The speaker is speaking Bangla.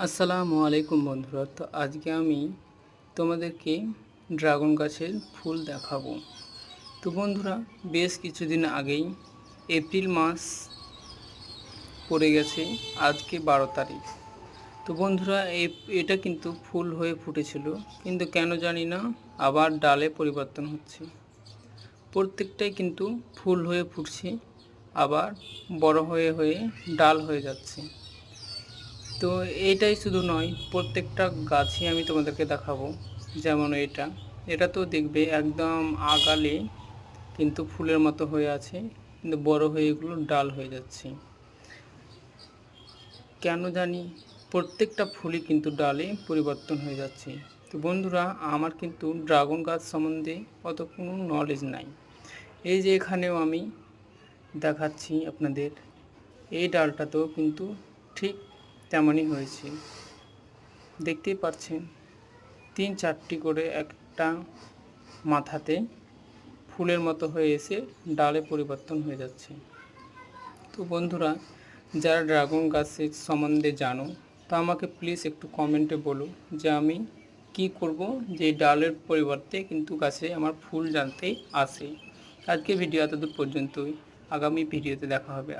আসসালামু আলাইকুম বন্ধুরা। তো আজকে আমি তোমাদেরকে ড্রাগন গাছের ফুল দেখাবো। তো বন্ধুরা, বেশ কিছুদিন আগেই এপ্রিল মাস পড়ে গেছে, আজকে 12 তারিখ। তো বন্ধুরা, এটা কিন্তু ফুল হয়ে ফুটেছিল, কিন্তু কেন জানি না আবার ডালে পরিবর্তন হচ্ছে। প্রত্যেকটাই কিন্তু ফুল হয়ে ফুটছে, আবার বড় হয়ে হয়ে ডাল হয়ে যাচ্ছে। তো এইটাই শুধু নয়, প্রত্যেকটা গাছই আমি তোমাদেরকে দেখাবো। যেমন এটা তো দেখবে একদম আগালে কিন্তু ফুলের মতো হয়ে আছে, কিন্তু বড় হয়ে এগুলো ডাল হয়ে যাচ্ছে। কেন জানি প্রত্যেকটা ফুলই কিন্তু ডালে পরিবর্তন হয়ে যাচ্ছে। তো বন্ধুরা, আমার কিন্তু ড্রাগন গাছ সম্বন্ধে অত কোনো নলেজ নাই। এই যে এখানেও আমি দেখাচ্ছি আপনাদের, এই ডালটাতেও কিন্তু ঠিক তেমনই হয়েছে। দেখতেই পাচ্ছেন 3-4টি করে একটা মাথাতে ফুলের মতো হয়ে এসে ডালে পরিবর্তন হয়ে যাচ্ছে। তো বন্ধুরা, যারা ড্রাগন গাছের সম্বন্ধে জানো, তা আমাকে প্লিজ একটু কমেন্টে বলো যে আমি কি করব যে ডালের পরিবর্তে কিন্তু গাছে আমার ফুল জানতেই আসে। আজকে ভিডিও এতদূর পর্যন্তই, আগামী ভিডিওতে দেখা হবে।